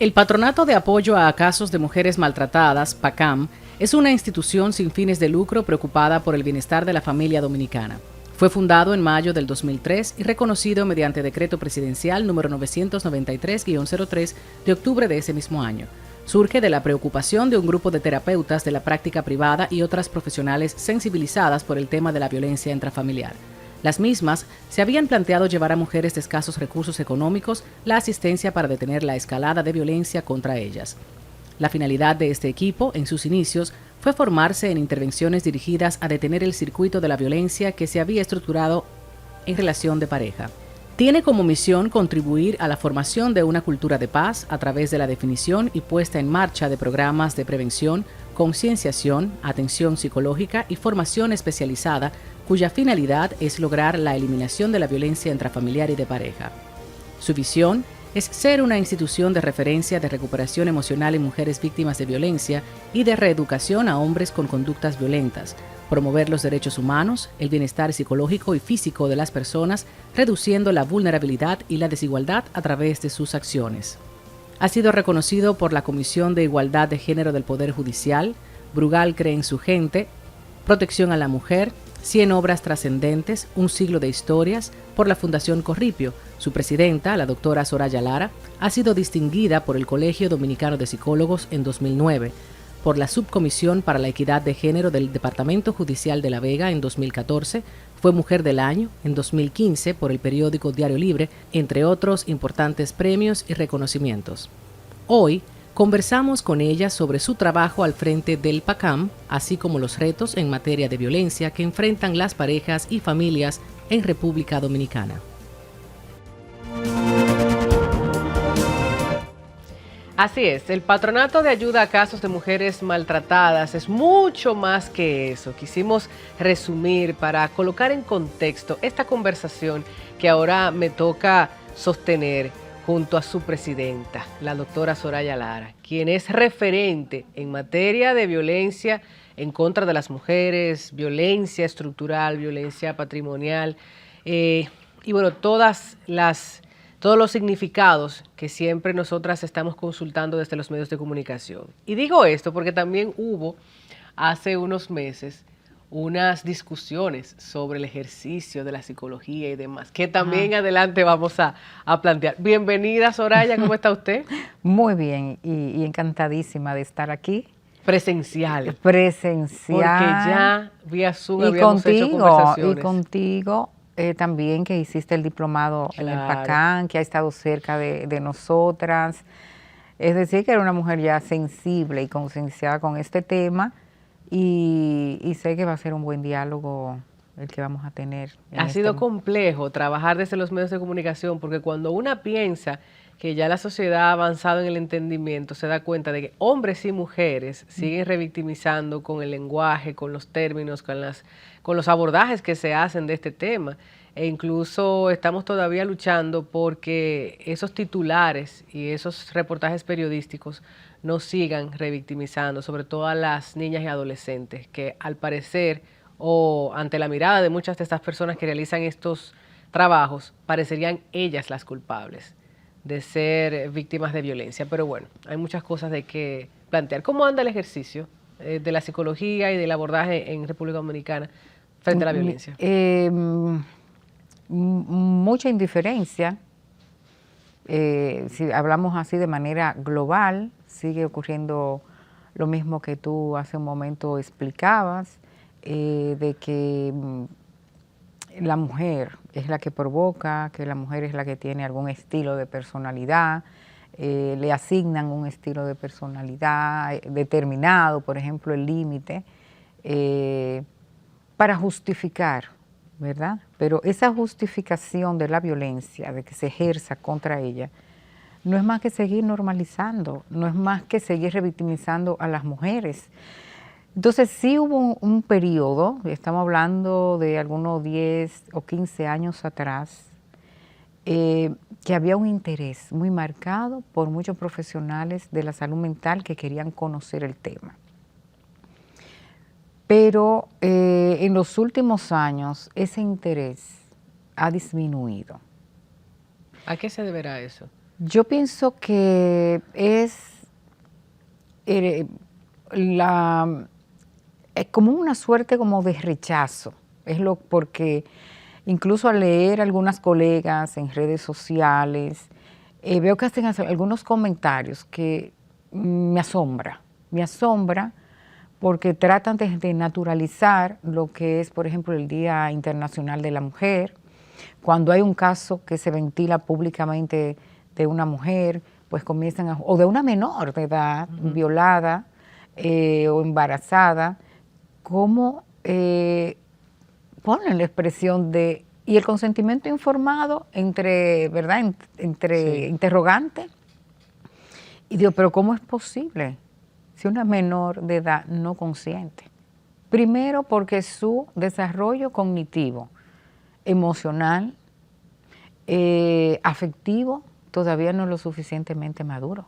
El Patronato de Apoyo a Casos de Mujeres Maltratadas, PACAM, es una institución sin fines de lucro preocupada por el bienestar de la familia dominicana. Fue fundado en mayo del 2003 y reconocido mediante decreto presidencial número 993-03 de octubre de ese mismo año. Surge de la preocupación de un grupo de terapeutas de la práctica privada y otras profesionales sensibilizadas por el tema de la violencia intrafamiliar. Las mismas se habían planteado llevar a mujeres de escasos recursos económicos la asistencia para detener la escalada de violencia contra ellas. La finalidad de este equipo, en sus inicios, fue formarse en intervenciones dirigidas a detener el circuito de la violencia que se había estructurado en relación de pareja. Tiene como misión contribuir a la formación de una cultura de paz a través de la definición y puesta en marcha de programas de prevención, concienciación, atención psicológica y formación especializada, cuya finalidad es lograr la eliminación de la violencia intrafamiliar y de pareja. Su visión es ser una institución de referencia de recuperación emocional en mujeres víctimas de violencia y de reeducación a hombres con conductas violentas, promover los derechos humanos, el bienestar psicológico y físico de las personas, reduciendo la vulnerabilidad y la desigualdad a través de sus acciones. Ha sido reconocido por la Comisión de Igualdad de Género del Poder Judicial, Brugal cree en su gente, Protección a la Mujer, 100 obras trascendentes, un siglo de historias, por la Fundación Corripio. Su presidenta, la doctora Soraya Lara, ha sido distinguida por el Colegio Dominicano de Psicólogos en 2009, por la Subcomisión para la Equidad de Género del Departamento Judicial de La Vega en 2014, fue Mujer del Año en 2015 por el periódico Diario Libre, entre otros importantes premios y reconocimientos. Hoy conversamos con ella sobre su trabajo al frente del PACAM, así como los retos en materia de violencia que enfrentan las parejas y familias en República Dominicana. Así es, el Patronato de Ayuda a Casos de Mujeres Maltratadas es mucho más que eso. Quisimos resumir para colocar en contexto esta conversación que ahora me toca sostener junto a su presidenta, la doctora Soraya Lara, quien es referente en materia de violencia en contra de las mujeres, violencia estructural, violencia patrimonial, y bueno, todos los significados que siempre nosotras estamos consultando desde los medios de comunicación. Y digo esto porque también hubo hace unos meses unas discusiones sobre el ejercicio de la psicología y demás, que también adelante vamos a plantear. Bienvenida, Soraya, ¿cómo está usted? Muy bien y encantadísima de estar aquí. Presencial. Presencial. Porque ya vía Zoom habíamos hecho conversaciones. Y contigo también, que hiciste el diplomado en el PACAM, que ha estado cerca de nosotras. Es decir, que era una mujer ya sensible y concienciada con este tema. Y sé que va a ser un buen diálogo el que vamos a tener. Ha sido complejo trabajar desde los medios de comunicación, porque cuando una piensa que ya la sociedad ha avanzado en el entendimiento, se da cuenta de que hombres y mujeres siguen revictimizando con el lenguaje, con los términos, con los abordajes que se hacen de este tema. E incluso estamos todavía luchando porque esos titulares y esos reportajes periodísticos no sigan revictimizando, sobre todo a las niñas y adolescentes, que al parecer, o ante la mirada de muchas de estas personas que realizan estos trabajos, parecerían ellas las culpables de ser víctimas de violencia. Pero bueno, hay muchas cosas de que plantear. ¿Cómo anda el ejercicio de la psicología y del abordaje en República Dominicana frente a la violencia? Mucha indiferencia. Si hablamos así de manera global, sigue ocurriendo lo mismo que tú hace un momento explicabas, de que la mujer es la que provoca, que la mujer es la que tiene algún estilo de personalidad, le asignan un estilo de personalidad determinado, por ejemplo el límite, para justificar, ¿verdad? Pero esa justificación de la violencia, de que se ejerza contra ella, no es más que seguir normalizando, no es más que seguir revictimizando a las mujeres. Entonces sí hubo un periodo, estamos hablando de algunos 10 o 15 años atrás, que había un interés muy marcado por muchos profesionales de la salud mental que querían conocer el tema. Pero en los últimos años ese interés ha disminuido. ¿A qué se deberá eso? Yo pienso que eh, es como una suerte como de rechazo. Porque incluso al leer algunas colegas en redes sociales, veo que hacen algunos comentarios que me asombra porque tratan de naturalizar lo que es, por ejemplo, el Día Internacional de la Mujer. Cuando hay un caso que se ventila públicamente de una mujer, pues comienzan o de una menor de edad, violada o embarazada, ¿cómo ponen la expresión de, y el consentimiento informado entre, ¿verdad?, entre interrogante? Y digo, pero ¿cómo es posible si una menor de edad no consiente? Primero porque su desarrollo cognitivo, emocional, afectivo, todavía no es lo suficientemente maduro.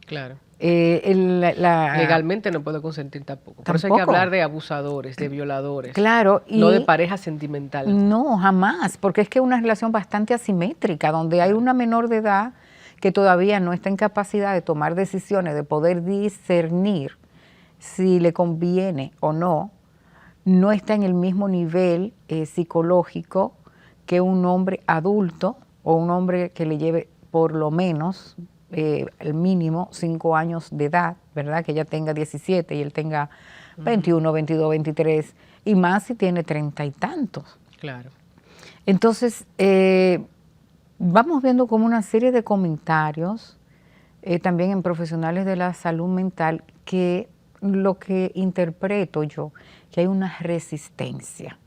Claro. La Legalmente no puedo consentir tampoco. Por eso hay que hablar de abusadores, de violadores. Claro. No de pareja sentimental. No, jamás, porque es que es una relación bastante asimétrica, donde hay una menor de edad que todavía no está en capacidad de tomar decisiones, de poder discernir si le conviene o no, no está en el mismo nivel psicológico que un hombre adulto o un hombre que le lleve por lo menos el mínimo 5 años de edad, ¿verdad? Que ella tenga 17 y él tenga 21, 22, 23, y más si tiene 30 y tantos. Claro. Entonces, vamos viendo como una serie de comentarios, también en profesionales de la salud mental, que lo que interpreto yo, que hay una resistencia.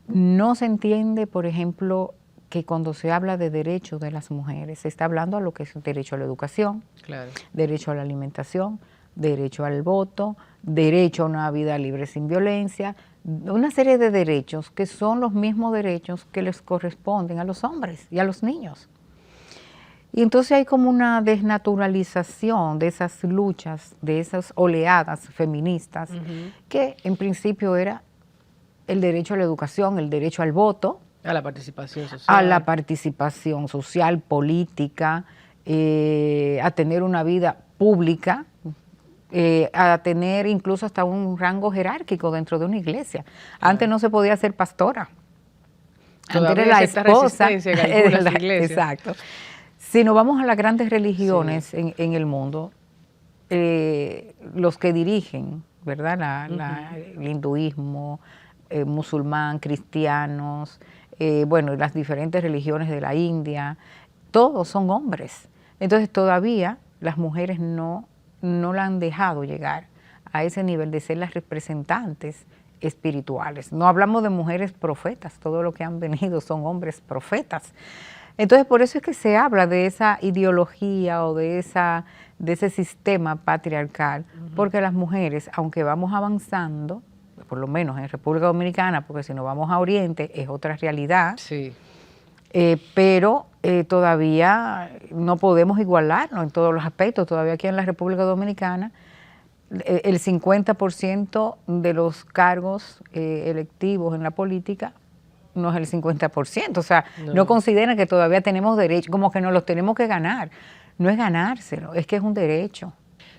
No se entiende, por ejemplo, que cuando se habla de derechos de las mujeres, se está hablando a lo que es derecho a la educación, claro, derecho a la alimentación, derecho al voto, derecho a una vida libre sin violencia, una serie de derechos que son los mismos derechos que les corresponden a los hombres y a los niños. Y entonces hay como una desnaturalización de esas luchas, de esas oleadas feministas, que en principio era el derecho a la educación, el derecho al voto, a la participación social. A la participación social, política, a tener una vida pública, a tener incluso hasta un rango jerárquico dentro de una iglesia. Claro. Antes no se podía ser pastora. Todavía antes era la esposa. En algunas iglesias. Exacto. Si nos vamos a las grandes religiones en el mundo, los que dirigen, ¿verdad? El hinduismo, musulmán, cristianos, bueno, las diferentes religiones de la India, todos son hombres. Entonces todavía las mujeres no la han dejado llegar a ese nivel de ser las representantes espirituales. No hablamos de mujeres profetas, todo lo que han venido son hombres profetas. Entonces por eso es que se habla de esa ideología o de ese sistema patriarcal, porque las mujeres, aunque vamos avanzando, por lo menos en República Dominicana, porque si nos vamos a Oriente es otra realidad, sí. Pero todavía no podemos igualarnos en todos los aspectos. Todavía aquí en la República Dominicana el 50% de los cargos electivos en la política no es el 50%, o sea, no consideran que todavía tenemos derecho, como que nos los tenemos que ganar. No es ganárselo, es que es un derecho.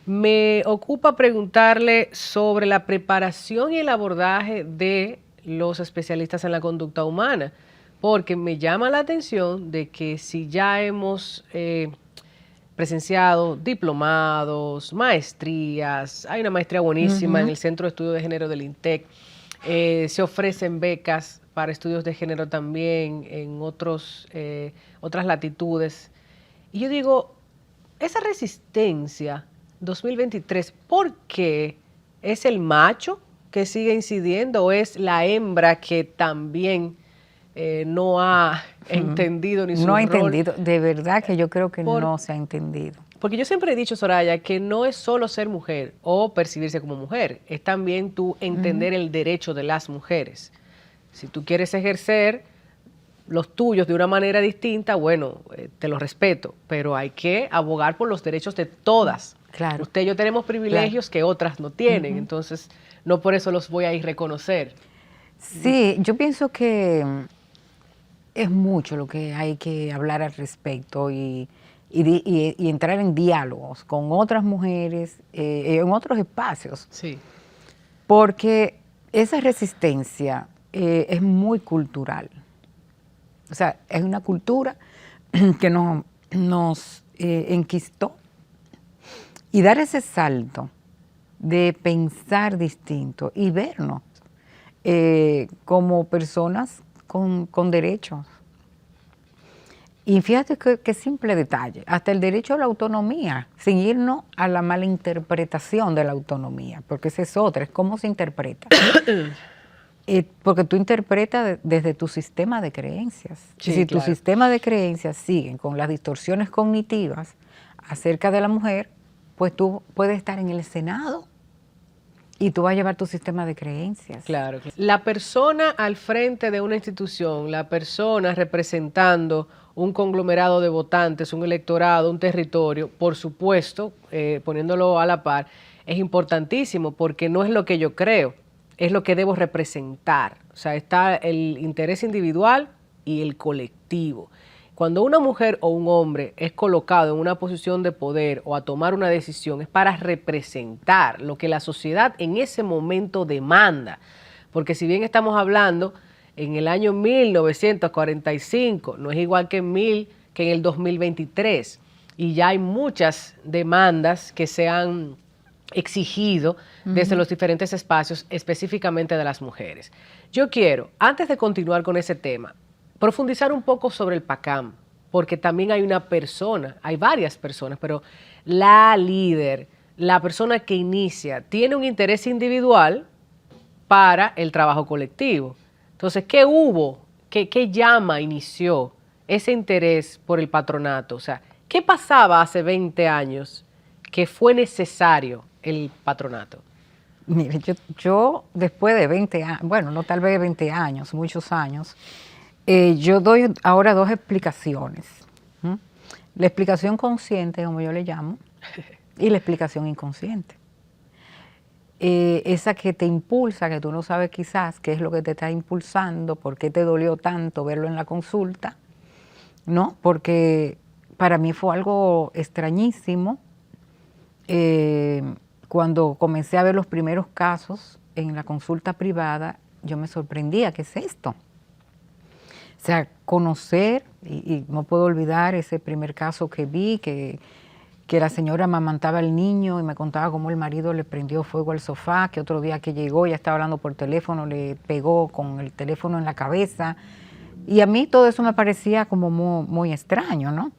Me ocupa preguntarle sobre la preparación y el abordaje de los especialistas en la conducta humana, porque me llama la atención de que si ya hemos presenciado diplomados, maestrías, hay una maestría buenísima en el Centro de Estudios de Género del INTEC, se ofrecen becas para estudios de género también en otras latitudes. Y yo digo, esa resistencia 2023, ¿por qué es el macho que sigue incidiendo o es la hembra que también no ha entendido ni su rol? No ha entendido, de verdad que yo creo que no se ha entendido. Porque yo siempre he dicho, Soraya, que no es solo ser mujer o percibirse como mujer, es también tú entender el derecho de las mujeres. Si tú quieres ejercer los tuyos de una manera distinta, bueno, te los respeto, pero hay que abogar por los derechos de todas. Claro. Usted y yo tenemos privilegios que otras no tienen, entonces no por eso los voy a ir a reconocer. Sí, yo pienso que es mucho lo que hay que hablar al respecto y entrar en diálogos con otras mujeres en otros espacios. Sí. Porque esa resistencia es muy cultural. O sea, es una cultura que nos enquistó. Y dar ese salto de pensar distinto y vernos como personas con derechos. Y fíjate qué simple detalle, hasta el derecho a la autonomía, sin irnos a la mala interpretación de la autonomía, porque esa es otra, es cómo se interpreta. Porque tú interpretas desde tu sistema de creencias. Sí, y si claro. tu sistema de creencias siguen con las distorsiones cognitivas acerca de la mujer, pues tú puedes estar en el Senado y tú vas a llevar tu sistema de creencias. Claro. La persona al frente de una institución, la persona representando un conglomerado de votantes, un electorado, un territorio, por supuesto, poniéndolo a la par, es importantísimo porque no es lo que yo creo, es lo que debo representar. O sea, está el interés individual y el colectivo. Cuando una mujer o un hombre es colocado en una posición de poder o a tomar una decisión, es para representar lo que la sociedad en ese momento demanda. Porque si bien estamos hablando en el año 1945, no es igual que en el 2023. Y ya hay muchas demandas que se han exigido desde los diferentes espacios, específicamente de las mujeres. Yo quiero, antes de continuar con ese tema, profundizar un poco sobre el PACAM, porque también hay una persona, hay varias personas, pero la líder, la persona que inicia, tiene un interés individual para el trabajo colectivo. Entonces, ¿qué hubo? ¿Qué llama inició ese interés por el patronato? O sea, ¿qué pasaba hace 20 años que fue necesario el patronato? Mire, yo después de 20 años, bueno, no tal vez 20 años, muchos años, yo doy ahora dos explicaciones. La explicación consciente, como yo le llamo, y la explicación inconsciente. Esa que te impulsa, que tú no sabes quizás qué es lo que te está impulsando, por qué te dolió tanto verlo en la consulta, ¿no? Porque para mí fue algo extrañísimo. Cuando comencé a ver los primeros casos en la consulta privada, yo me sorprendía, ¿qué es esto? O sea, conocer, y no puedo olvidar ese primer caso que vi, que la señora amamantaba al niño y me contaba cómo el marido le prendió fuego al sofá, que otro día que llegó ya estaba hablando por teléfono, le pegó con el teléfono en la cabeza. Y a mí todo eso me parecía como muy, muy extraño, ¿no?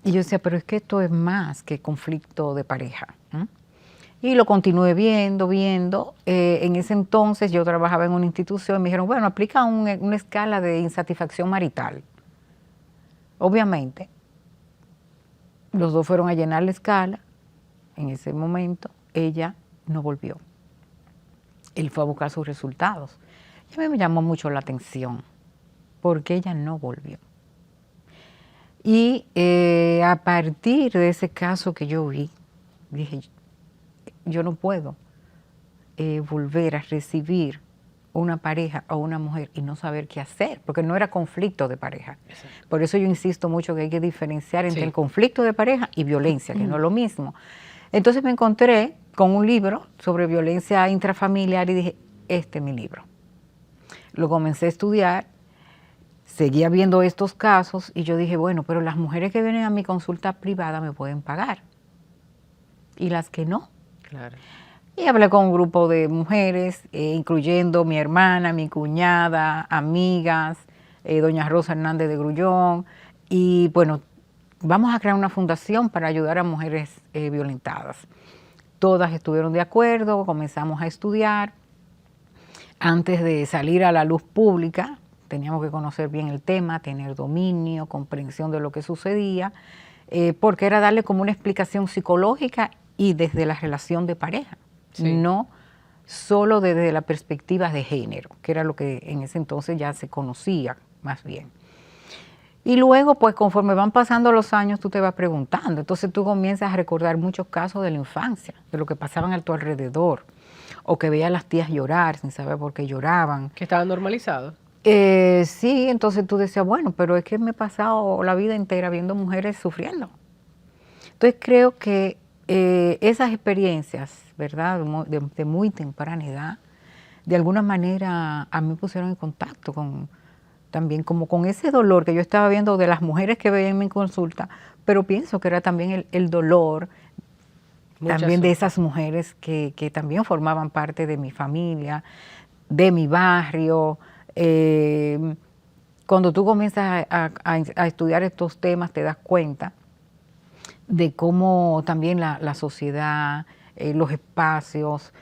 Y yo decía, pero es que esto es más que conflicto de pareja. Y lo continué viendo. En ese entonces yo trabajaba en una institución y me dijeron, bueno, aplica una escala de insatisfacción marital. Obviamente, los dos fueron a llenar la escala. En ese momento, ella no volvió. Él fue a buscar sus resultados. Y a mí me llamó mucho la atención, porque ella no volvió. Y a partir de ese caso que yo vi, dije, yo no puedo volver a recibir una pareja o una mujer y no saber qué hacer, porque no era conflicto de pareja. Exacto. Por eso yo insisto mucho que hay que diferenciar entre el conflicto de pareja y violencia, que no es lo mismo. Entonces me encontré con un libro sobre violencia intrafamiliar y dije, este es mi libro. Lo comencé a estudiar, seguía viendo estos casos y yo dije, bueno, pero las mujeres que vienen a mi consulta privada me pueden pagar y las que no. Claro. Y hablé con un grupo de mujeres, incluyendo mi hermana, mi cuñada, amigas, doña Rosa Hernández de Grullón. Y bueno, vamos a crear una fundación para ayudar a mujeres violentadas. Todas estuvieron de acuerdo, comenzamos a estudiar. Antes de salir a la luz pública, teníamos que conocer bien el tema, tener dominio, comprensión de lo que sucedía, porque era darle como una explicación psicológica y desde la relación de pareja. Sí. No solo desde la perspectiva de género, que era lo que en ese entonces ya se conocía más bien. Y luego, pues conforme van pasando los años, tú te vas preguntando. Entonces tú comienzas a recordar muchos casos de la infancia, de lo que pasaban a tu alrededor, o que veías a las tías llorar sin saber por qué lloraban. Que estaban normalizados. Sí, entonces tú decías, bueno, pero es que me he pasado la vida entera viendo mujeres sufriendo. Entonces creo que esas experiencias, ¿verdad? De muy temprana edad, de alguna manera a mí me pusieron en contacto con también como con ese dolor que yo estaba viendo de las mujeres que veían en mi consulta, pero pienso que era también el dolor también de esas mujeres que también formaban parte de mi familia, de mi barrio. Cuando tú comienzas a estudiar estos temas te das cuenta de cómo también la sociedad, los espacios,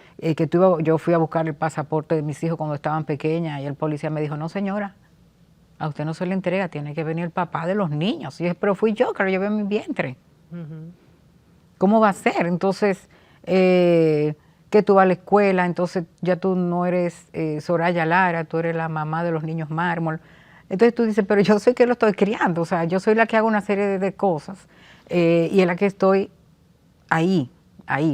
yo fui a buscar el pasaporte de mis hijos cuando estaban pequeñas y el policía me dijo, no señora, a usted no se le entrega, tiene que venir el papá de los niños. Y yo, pero fui yo que lo llevé en mi vientre. ¿Cómo va a ser? Entonces, que tú vas a la escuela, entonces ya tú no eres Soraya Lara, tú eres la mamá de los niños mármol. Entonces tú dices, pero yo soy que lo estoy criando, o sea, yo soy la que hago una serie de cosas y es la que estoy ahí,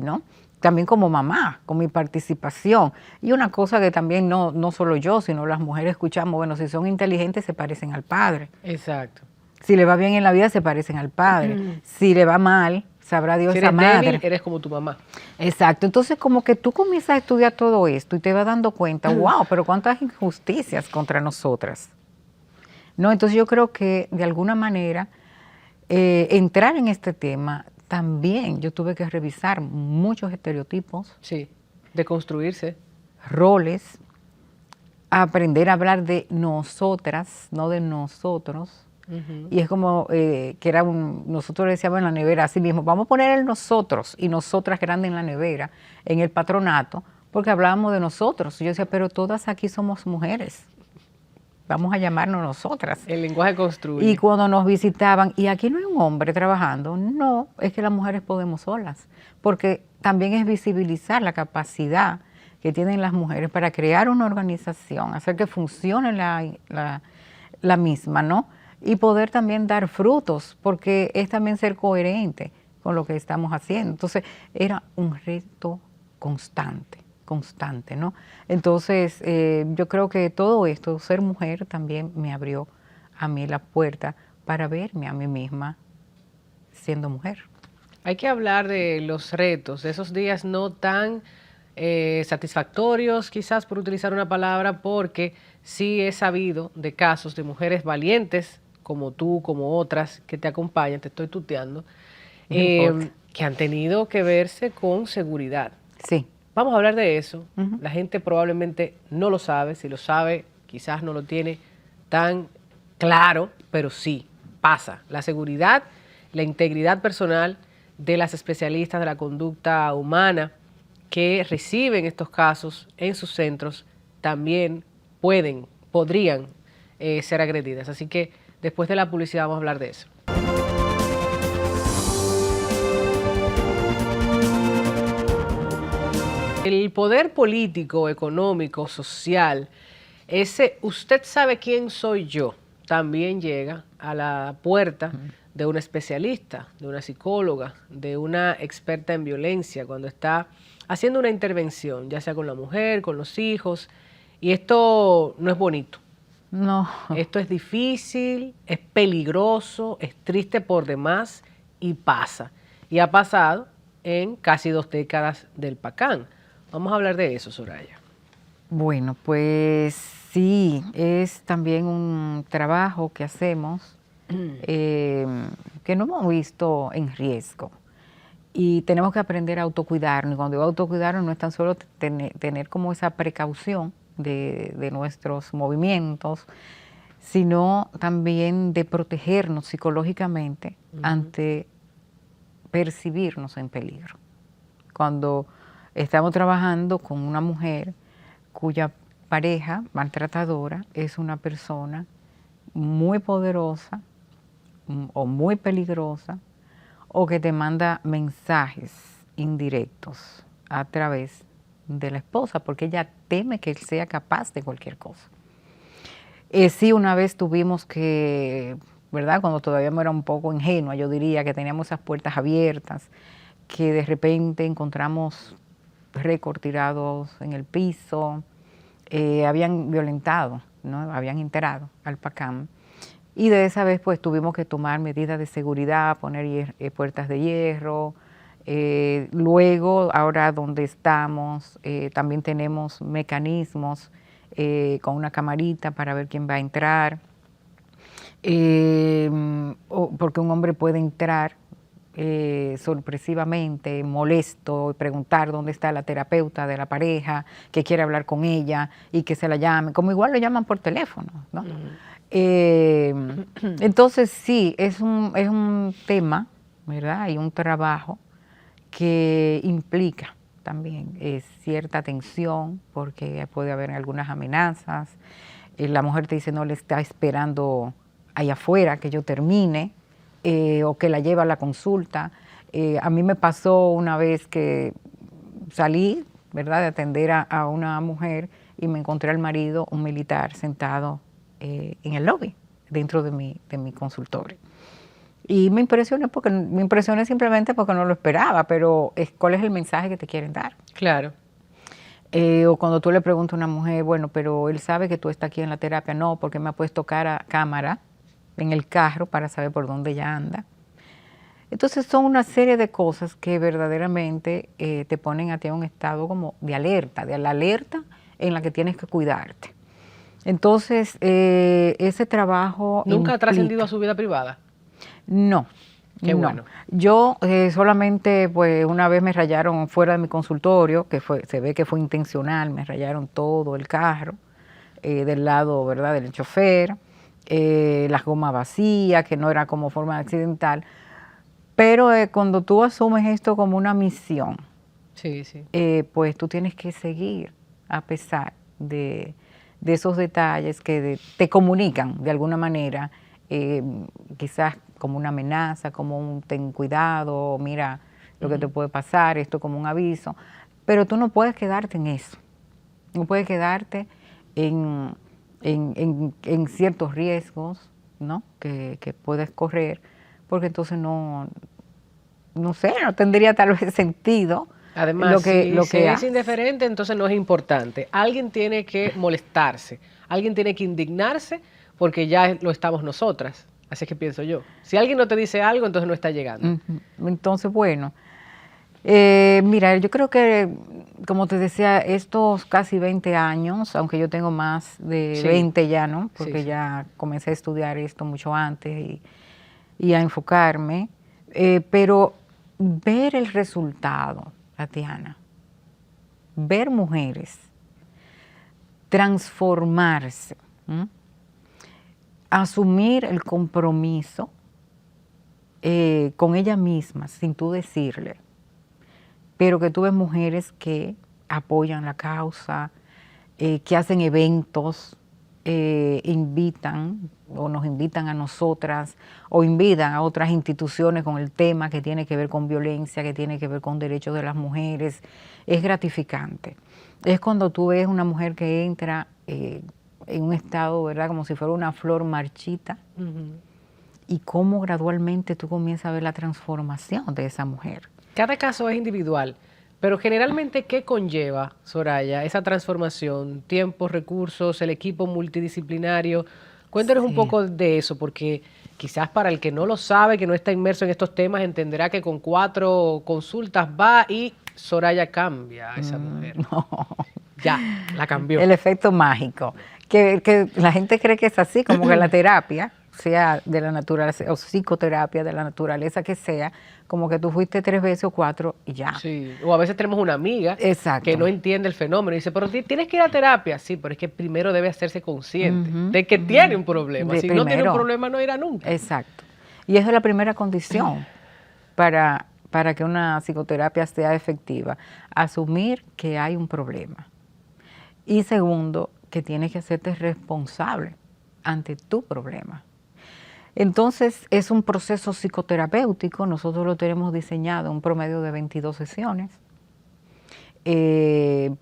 ¿no? También como mamá, con mi participación. Y una cosa que también no solo yo, sino las mujeres escuchamos, bueno, si son inteligentes se parecen al padre. Exacto. Si le va bien en la vida se parecen al padre. Si le va mal, sabrá Dios si esa eres madre. débil, eres como tu mamá. Exacto. Entonces como que tú comienzas a estudiar todo esto y te vas dando cuenta, wow, pero cuántas injusticias contra nosotras. No, entonces yo creo que de alguna manera entrar en este tema también yo tuve que revisar muchos estereotipos. Sí, de construirse. Roles, aprender a hablar de nosotras, no de nosotros. Y es como que nosotros decíamos en la nevera así mismo, vamos a poner el nosotros y nosotras grande en la nevera, en el patronato, porque hablábamos de nosotros. Y yo decía, pero todas aquí somos mujeres. Vamos a llamarnos nosotras. El lenguaje construye. Y cuando nos visitaban, y aquí no hay un hombre trabajando, no, es que las mujeres podemos solas, porque también es visibilizar la capacidad que tienen las mujeres para crear una organización, hacer que funcione la misma, ¿no? Y poder también dar frutos, porque es también ser coherente con lo que estamos haciendo. Entonces, era un reto constante, ¿no? Entonces, yo creo que todo esto, ser mujer, también me abrió a mí la puerta para verme a mí misma siendo mujer. Hay que hablar de los retos, de esos días no tan satisfactorios, quizás por utilizar una palabra, porque sí he sabido de casos de mujeres valientes, como tú, como otras que te acompañan, te estoy tuteando, que han tenido que verse con seguridad. Sí. Vamos a hablar de eso. La gente probablemente no lo sabe, si lo sabe, quizás no lo tiene tan claro, pero sí, pasa. La seguridad, la integridad personal de las especialistas de la conducta humana que reciben estos casos en sus centros también podrían ser agredidas. Así que después de la publicidad vamos a hablar de eso. El poder político, económico, social, ese usted sabe quién soy yo, también llega a la puerta de una especialista, de una psicóloga, de una experta en violencia, cuando está haciendo una intervención, ya sea con la mujer, con los hijos, y esto no es bonito. No. Esto es difícil, es peligroso, es triste por demás y pasa. Y ha pasado en casi 2 décadas del PACAN. Vamos a hablar de eso, Soraya. Bueno, pues sí, es también un trabajo que hacemos que no hemos visto en riesgo. Y tenemos que aprender a autocuidarnos. Y cuando digo autocuidarnos no es tan solo tener como esa precaución de nuestros movimientos, sino también de protegernos psicológicamente ante percibirnos en peligro. Cuando estamos trabajando con una mujer cuya pareja maltratadora es una persona muy poderosa o muy peligrosa o que te manda mensajes indirectos a través de la esposa porque ella teme que él sea capaz de cualquier cosa. Sí, una vez tuvimos que, ¿verdad? Cuando todavía me era un poco ingenua, yo diría que teníamos esas puertas abiertas, que de repente encontramos récords tirados en el piso, habían violentado ¿no? Habían entrado al PACAM. Y de esa vez pues tuvimos que tomar medidas de seguridad, poner puertas de hierro. Luego, ahora donde estamos, también tenemos mecanismos con una camarita para ver quién va a entrar. Porque un hombre puede entrar sorpresivamente, molesto, y preguntar dónde está la terapeuta de la pareja, que quiere hablar con ella y que se la llame, como igual lo llaman por teléfono, ¿no? Entonces sí, es un tema, ¿verdad? Y un trabajo que implica también cierta tensión, porque puede haber algunas amenazas. La mujer te dice, no, le está esperando allá afuera que yo termine, o que la lleva a la consulta. A mí me pasó una vez que salí, ¿verdad?, de atender a una mujer y me encontré al marido, un militar, sentado en el lobby, dentro de mi consultorio. Y me impresioné simplemente porque no lo esperaba, pero ¿cuál es el mensaje que te quieren dar? Claro. O cuando tú le preguntas a una mujer, bueno, pero él sabe que tú estás aquí en la terapia. No, porque me ha puesto cámara en el carro para saber por dónde ella anda. Entonces son una serie de cosas que verdaderamente te ponen a ti en un estado como de la alerta en la que tienes que cuidarte. Entonces, ese trabajo ¿Nunca ha trascendido a su vida privada? No. Qué bueno. Yo solamente, pues, una vez me rayaron fuera de mi consultorio, se ve que fue intencional, me rayaron todo el carro, del lado, ¿verdad?, del chofer, las gomas vacías, que no era como forma accidental. Pero cuando tú asumes esto como una misión, sí, sí. Pues tú tienes que seguir a pesar de esos detalles que te comunican de alguna manera, quizás como una amenaza, como un ten cuidado, mira lo que te puede pasar, esto como un aviso, pero tú no puedes quedarte en eso, no puedes quedarte en ciertos riesgos, ¿no?, que puedes correr, porque entonces no tendría tal vez sentido. Además, si es indiferente, entonces no es importante. Alguien tiene que molestarse, alguien tiene que indignarse, porque ya lo estamos nosotras. Así es que pienso yo. Si alguien no te dice algo, entonces no está llegando. Entonces, bueno, mira, yo creo que, como te decía, estos casi 20 años, aunque yo tengo más de 20 ya, ¿no? Porque ya comencé a estudiar esto mucho antes y a enfocarme, pero ver el resultado, Tatiana, ver mujeres transformarse, asumir el compromiso con ella misma, sin tú decirle, pero que tú ves mujeres que apoyan la causa, que hacen eventos, invitan o nos invitan a nosotras o invitan a otras instituciones con el tema que tiene que ver con violencia, que tiene que ver con derechos de las mujeres. Es gratificante. Es cuando tú ves una mujer que entra en un estado, ¿verdad?, como si fuera una flor marchita, y cómo gradualmente tú comienzas a ver la transformación de esa mujer. Cada caso es individual, pero generalmente, ¿qué conlleva, Soraya, esa transformación? Tiempos, recursos, el equipo multidisciplinario. Cuéntanos un poco de eso, porque quizás para el que no lo sabe, que no está inmerso en estos temas, entenderá que con 4 consultas va y Soraya cambia a esa mujer. No. Ya, la cambió. El efecto mágico. Que la gente cree que es así, como que la terapia, sea de la naturaleza, o psicoterapia de la naturaleza que sea, como que tú fuiste 3 veces o 4 y ya. Sí, o a veces tenemos una amiga que no entiende el fenómeno y dice, pero tienes que ir a terapia. Sí, pero es que primero debe hacerse consciente de que tiene un problema. Si no tiene un problema, no irá nunca. Exacto. Y esa es la primera condición para que una psicoterapia sea efectiva. Asumir que hay un problema. Y segundo, que tienes que hacerte responsable ante tu problema. Entonces, es un proceso psicoterapéutico. Nosotros lo tenemos diseñado un promedio de 22 sesiones. De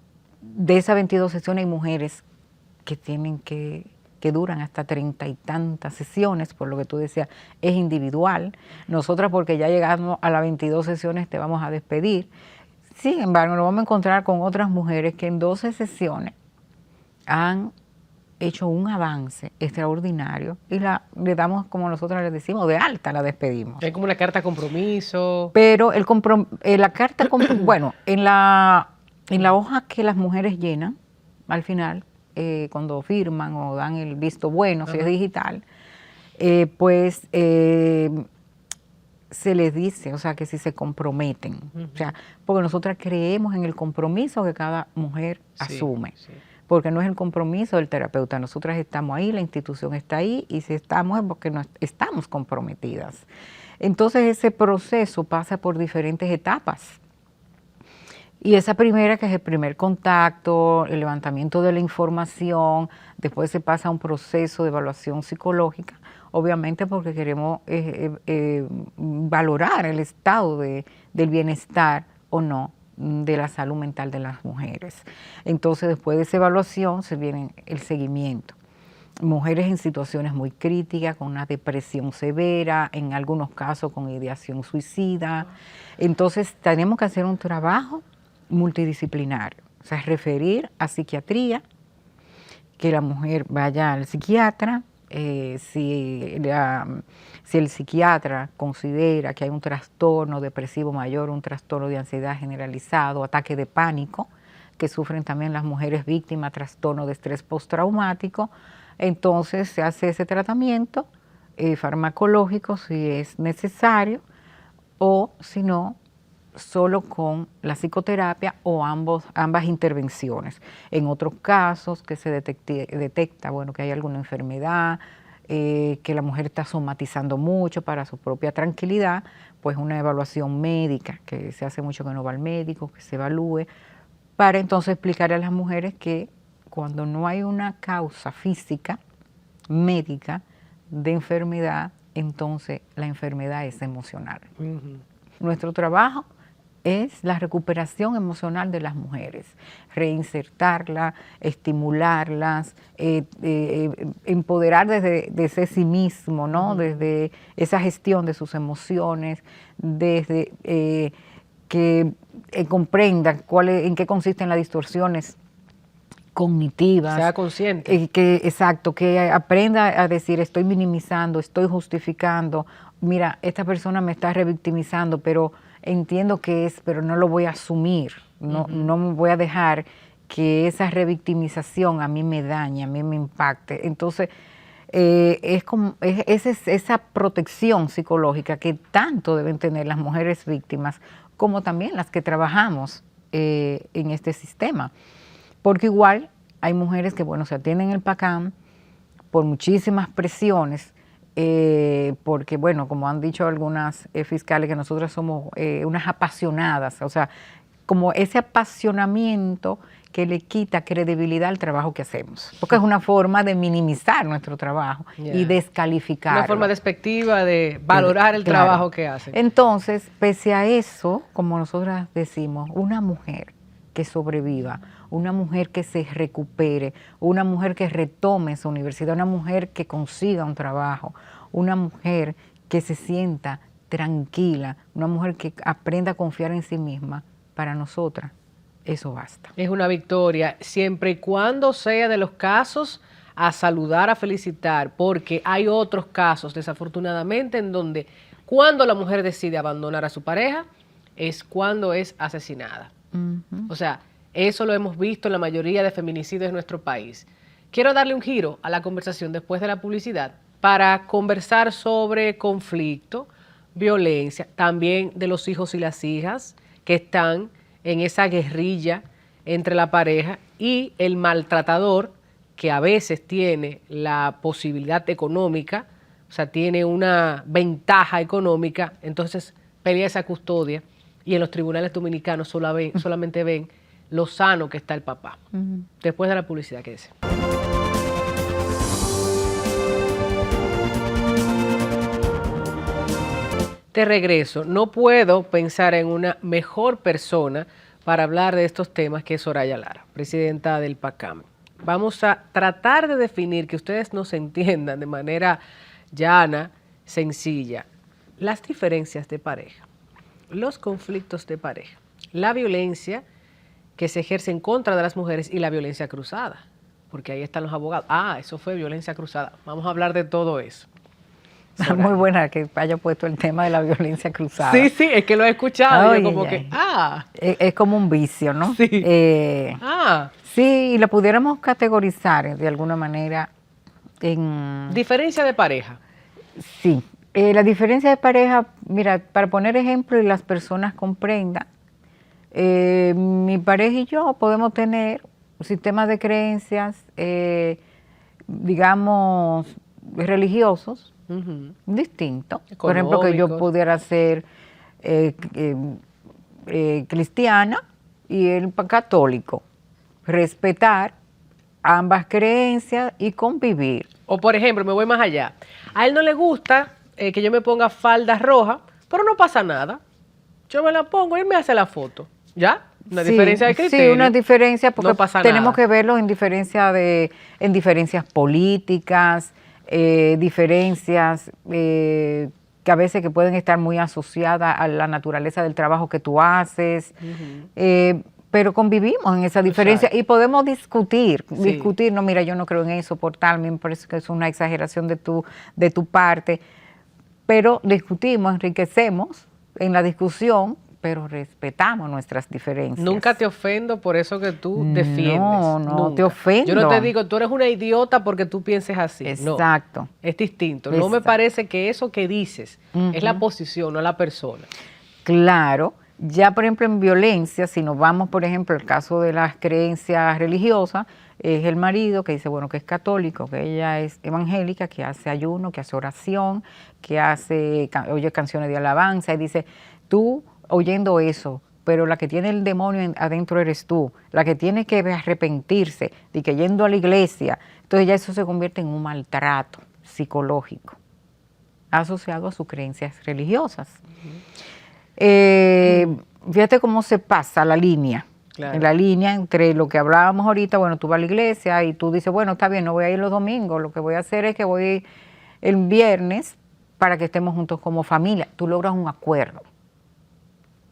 esas 22 sesiones hay mujeres que duran hasta 30 y tantas sesiones, por lo que tú decías, es individual. Nosotras, porque ya llegamos a las 22 sesiones, te vamos a despedir. Sin embargo, nos vamos a encontrar con otras mujeres que en 12 sesiones han hecho un avance extraordinario y le damos, como nosotros le decimos, de alta, la despedimos. Es como una carta de compromiso. Pero la carta, bueno, en la hoja que las mujeres llenan, al final, cuando firman o dan el visto bueno, si es digital, pues se les dice, o sea, que si se comprometen, o sea, porque nosotras creemos en el compromiso que cada mujer asume. Sí. Porque no es el compromiso del terapeuta, nosotras estamos ahí, la institución está ahí, y si estamos es porque no estamos comprometidas. Entonces ese proceso pasa por diferentes etapas. Y esa primera, que es el primer contacto, el levantamiento de la información, después se pasa a un proceso de evaluación psicológica, obviamente porque queremos valorar el estado del bienestar o no de la salud mental de las mujeres. Entonces, después de esa evaluación se viene el seguimiento. Mujeres en situaciones muy críticas, con una depresión severa, en algunos casos con ideación suicida. Entonces, tenemos que hacer un trabajo multidisciplinario, o sea, referir a psiquiatría, que la mujer vaya al psiquiatra, si el psiquiatra considera que hay un trastorno depresivo mayor, un trastorno de ansiedad generalizado, ataque de pánico, que sufren también las mujeres víctimas, trastorno de estrés postraumático, entonces se hace ese tratamiento farmacológico si es necesario, o si no, solo con la psicoterapia o ambas intervenciones. En otros casos que se detecta bueno, que hay alguna enfermedad, que la mujer está somatizando mucho para su propia tranquilidad, pues una evaluación médica, que se hace mucho que no va al médico, que se evalúe, para entonces explicar a las mujeres que cuando no hay una causa física, médica, de enfermedad, entonces la enfermedad es emocional. Nuestro trabajo es la recuperación emocional de las mujeres, reinsertarlas, estimularlas, empoderar desde sí mismo, ¿no? Desde esa gestión de sus emociones, desde que comprendan en qué consisten las distorsiones cognitivas. Sea consciente. Exacto, que aprenda a decir, estoy minimizando, estoy justificando, mira, esta persona me está revictimizando, pero entiendo que es, pero no lo voy a asumir, no me voy a dejar que esa revictimización a mí me dañe, a mí me impacte. Entonces, es esa protección psicológica que tanto deben tener las mujeres víctimas, como también las que trabajamos en este sistema. Porque igual hay mujeres que, bueno, se atienden el PACAM por muchísimas presiones, porque, bueno, como han dicho algunas fiscales, que nosotras somos unas apasionadas, o sea, como ese apasionamiento que le quita credibilidad al trabajo que hacemos, porque es una forma de minimizar nuestro trabajo y descalificarlo. Una forma despectiva de valorar el trabajo que hacen. Entonces, pese a eso, como nosotras decimos, una mujer que sobreviva, una mujer que se recupere, una mujer que retome su universidad, una mujer que consiga un trabajo, una mujer que se sienta tranquila, una mujer que aprenda a confiar en sí misma, para nosotras eso basta. Es una victoria, siempre y cuando sea de los casos a saludar, a felicitar, porque hay otros casos, desafortunadamente, en donde cuando la mujer decide abandonar a su pareja, es cuando es asesinada. O sea, eso lo hemos visto en la mayoría de feminicidios de nuestro país. Quiero darle un giro a la conversación después de la publicidad para conversar sobre conflicto, violencia, también de los hijos y las hijas que están en esa guerrilla entre la pareja y el maltratador, que a veces tiene la posibilidad económica, o sea, tiene una ventaja económica, entonces pelea esa custodia. Y en los tribunales dominicanos solamente ven lo sano que está el papá. Después de la publicidad, ¿qué dice? De regreso, no puedo pensar en una mejor persona para hablar de estos temas que es Soraya Lara, presidenta del PACAM. Vamos a tratar de definir, que ustedes nos entiendan de manera llana, sencilla, las diferencias de pareja, los conflictos de pareja, la violencia que se ejerce en contra de las mujeres y la violencia cruzada. porque ahí están los abogados. Eso fue violencia cruzada. Vamos a hablar de todo eso. Muy buena que haya puesto el tema de la violencia cruzada. Sí, es que lo he escuchado. Oye, yo como que, Es como un vicio, ¿no? Sí. Sí, y la pudiéramos categorizar de alguna manera en... Diferencia de pareja. Sí. La diferencia de pareja, mira, para poner ejemplo y las personas comprendan, mi pareja y yo podemos tener sistemas de creencias, digamos, religiosos, distintos. Por ejemplo, que yo pudiera ser cristiana y él católico. Respetar ambas creencias y convivir. O por ejemplo, me voy más allá. A él no le gusta que yo me ponga falda roja, pero no pasa nada. Yo me la pongo y él me hace la foto. ¿Ya? Una diferencia de criterio. Sí, una diferencia porque no pasa tenemos nada. que verlo en diferencias políticas, diferencias que a veces que pueden estar muy asociadas a la naturaleza del trabajo que tú haces, pero convivimos en esa diferencia y podemos discutir, no, mira, yo no creo en eso por tal, me parece que es una exageración de tu parte, pero discutimos, enriquecemos en la discusión, pero respetamos nuestras diferencias. Nunca te ofendo por eso que tú defiendes. No Nunca. te ofendo. Yo no te digo, tú eres una idiota porque tú pienses así. Exacto. No, es distinto. No me parece que eso que dices es la posición, no la persona. Claro. Ya, por ejemplo, en violencia, si nos vamos, por ejemplo, al caso de las creencias religiosas, es el marido que dice, bueno, que es católico, que ella es evangélica, que hace ayuno, que hace oración, que oye canciones de alabanza, y dice, tú oyendo eso, pero la que tiene el demonio adentro eres tú, la que tiene que arrepentirse, de que yendo a la iglesia, entonces ya eso se convierte en un maltrato psicológico asociado a sus creencias religiosas. Fíjate cómo se pasa la línea. Claro. En la línea entre lo que hablábamos ahorita, bueno, tú vas a la iglesia y tú dices, bueno, está bien, no voy a ir los domingos, lo que voy a hacer es que voy el viernes para que estemos juntos como familia. Tú logras un acuerdo,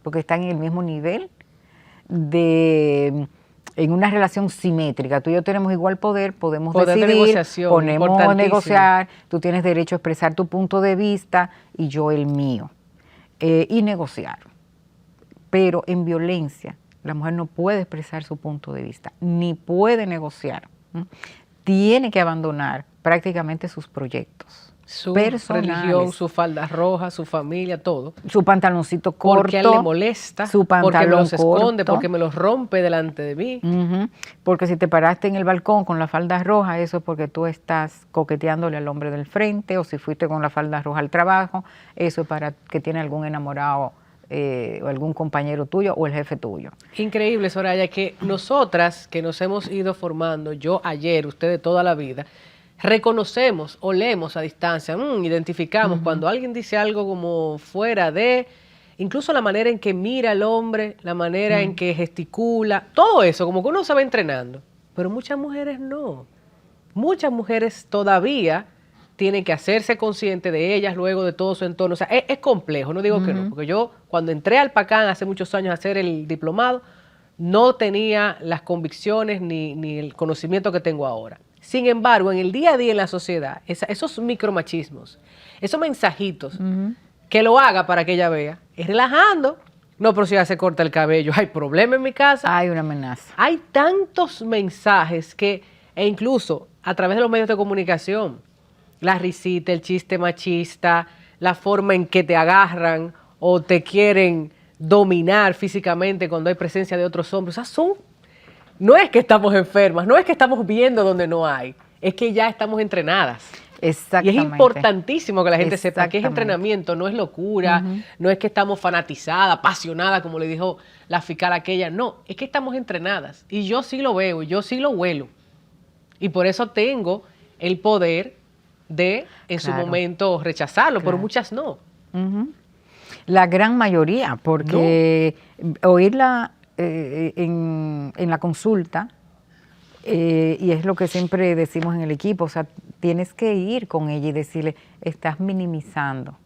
porque están en el mismo nivel en una relación simétrica. Tú y yo tenemos igual poder, podemos decidir, ponemos a negociar, tú tienes derecho a expresar tu punto de vista y yo el mío. Y negociar. Pero en violencia, la mujer no puede expresar su punto de vista, ni puede negociar. Tiene que abandonar prácticamente sus proyectos. Su religión, su falda roja, su familia, todo. Su pantaloncito corto. Porque a él le molesta, su pantalón porque me los esconde, corto. porque me los rompe delante de mí. Porque si te paraste en el balcón con la falda roja, eso es porque tú estás coqueteándole al hombre del frente, o si fuiste con la falda roja al trabajo, eso es para que tiene algún enamorado o algún compañero tuyo o el jefe tuyo. Increíble, Soraya, que nosotras que nos hemos ido formando, yo ayer, ustedes toda la vida, reconocemos, olemos a distancia, identificamos cuando alguien dice algo como fuera de, incluso la manera en que mira al hombre, la manera en que gesticula, todo eso, como que uno se va entrenando. Pero muchas mujeres no. Muchas mujeres todavía tienen que hacerse consciente de ellas luego de todo su entorno. O sea, es complejo, no digo que no, porque yo cuando entré al PACAN hace muchos años a hacer el diplomado, no tenía las convicciones ni el conocimiento que tengo ahora. Sin embargo, en el día a día en la sociedad, esos micromachismos, esos mensajitos, que lo haga para que ella vea, es relajando. No, pero si ya se corta el cabello, hay problema en mi casa. Hay una amenaza. Hay tantos mensajes e incluso a través de los medios de comunicación, la risita, el chiste machista, la forma en que te agarran o te quieren dominar físicamente cuando hay presencia de otros hombres. O sea, no es que estamos enfermas, no es que estamos viendo donde no hay, es que ya estamos entrenadas. Exactamente. Y es importantísimo que la gente sepa que es entrenamiento, no es locura, no es que estamos fanatizadas, apasionadas, como le dijo la fiscal aquella, no, es que estamos entrenadas. Y yo sí lo veo, yo sí lo huelo. Y por eso tengo el poder de, en su momento, rechazarlo, pero muchas no. La gran mayoría, porque oírla en la consulta, y es lo que siempre decimos en el equipo, o sea, tienes que ir con ella y decirle, estás minimizando.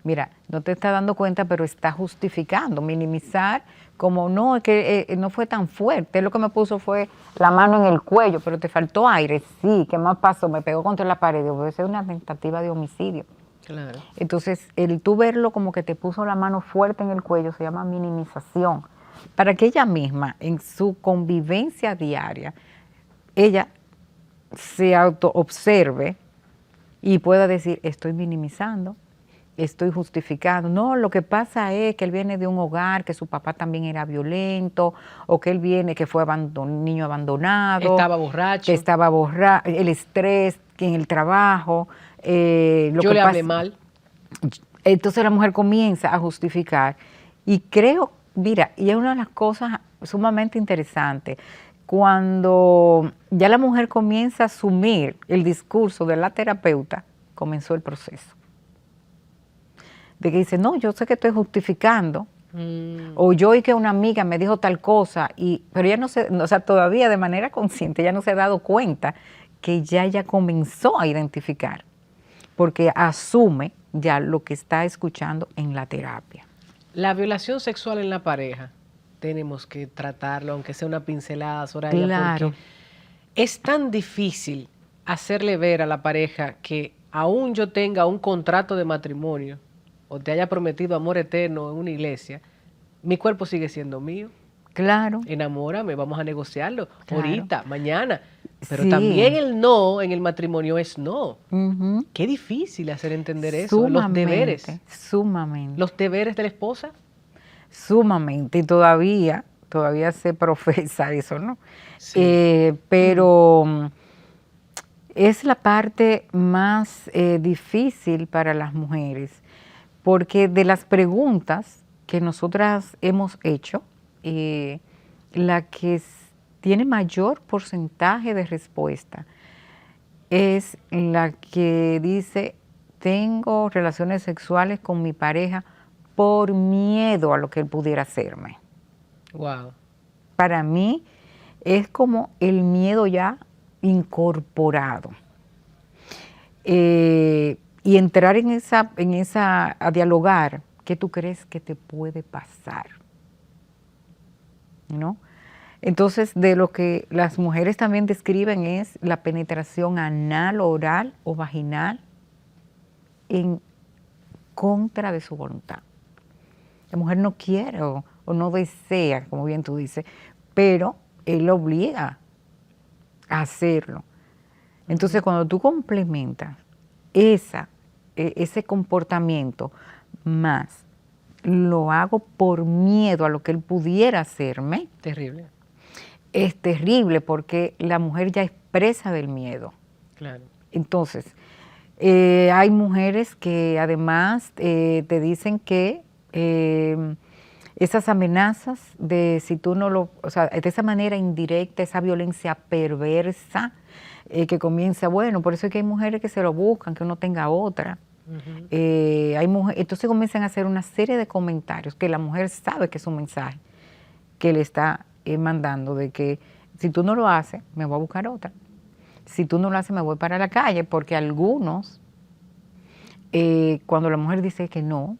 Mira, no te estás dando cuenta, pero estás justificando. Minimizar como no, es que no fue tan fuerte, lo que me puso fue la mano en el cuello, pero te faltó aire, sí, ¿qué más pasó? Me pegó contra la pared, digo, esa es una tentativa de homicidio. Claro. Entonces, el tú verlo como que te puso la mano fuerte en el cuello se llama minimización, para que ella misma, en su convivencia diaria, ella se auto-observe y pueda decir, estoy minimizando, estoy justificando. No, lo que pasa es que él viene de un hogar, que su papá también era violento, o que él viene, que fue niño abandonado. Estaba borracho. Que estaba borracho, el estrés, que en el trabajo. Yo le hablé mal. Entonces la mujer comienza a justificar. Y creo, mira, y es una de las cosas sumamente interesantes, cuando ya la mujer comienza a asumir el discurso de la terapeuta, comenzó el proceso. De que dice, no, yo sé que estoy justificando, o yo y que una amiga me dijo tal cosa, pero ella no se, o sea, todavía de manera consciente, ya no se ha dado cuenta que ya comenzó a identificar, porque asume ya lo que está escuchando en la terapia. La violación sexual en la pareja, tenemos que tratarlo, aunque sea una pincelada, Soraya, claro. porque es tan difícil hacerle ver a la pareja que aún yo tenga un contrato de matrimonio o te haya prometido amor eterno en una iglesia, mi cuerpo sigue siendo mío. Claro. Enamórame, vamos a negociarlo, claro. ahorita, mañana. Pero sí. también el no en el matrimonio es no. Uh-huh. Qué difícil hacer entender eso. Los deberes. Sumamente. Los deberes de la esposa. Sumamente. Y todavía se profesa eso, ¿no? Sí. Pero es la parte más difícil para las mujeres, porque de las preguntas que nosotras hemos hecho, la que tiene mayor porcentaje de respuesta es la que dice, tengo relaciones sexuales con mi pareja por miedo a lo que él pudiera hacerme. Wow. Para mí es como el miedo ya incorporado. Y entrar en esa a dialogar, ¿qué tú crees que te puede pasar? ¿No? Entonces, de lo que las mujeres también describen es la penetración anal, oral o vaginal en contra de su voluntad. La mujer no quiere o no desea, como bien tú dices, pero él obliga a hacerlo. Entonces, cuando tú complementas ese comportamiento más lo hago por miedo a lo que él pudiera hacerme. Terrible. Es terrible porque la mujer ya expresa del miedo. Claro. Entonces, hay mujeres que además te dicen que esas amenazas de si tú no lo, o sea, de esa manera indirecta, esa violencia perversa que comienza, bueno, por eso es que hay mujeres que se lo buscan, que uno tenga otra. Uh-huh. Entonces comienzan a hacer una serie de comentarios que la mujer sabe que es un mensaje que le está mandando de que si tú no lo haces, me voy a buscar otra. Si tú no lo haces, me voy para la calle, porque algunos, cuando la mujer dice que no,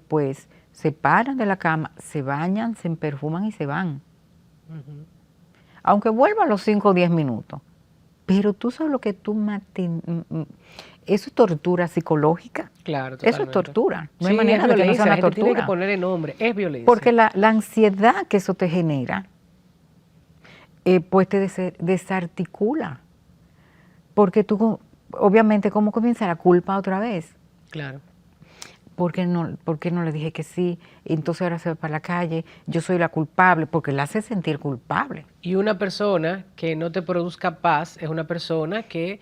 pues se paran de la cama, se bañan, se perfuman y se van. Uh-huh. Aunque vuelva a los 5 o 10 minutos. Pero tú sabes lo que eso es tortura psicológica. Claro, totalmente. Eso es tortura. No hay manera de que no sea una tortura. Tiene que ponerle nombre, es violencia. Porque la ansiedad que eso te genera, pues te desarticula. Porque tú, obviamente, ¿cómo comienza la culpa otra vez? Claro. ¿Por qué no le dije que sí? Entonces ahora se va para la calle, yo soy la culpable, porque la hace sentir culpable. Y una persona que no te produzca paz es una persona que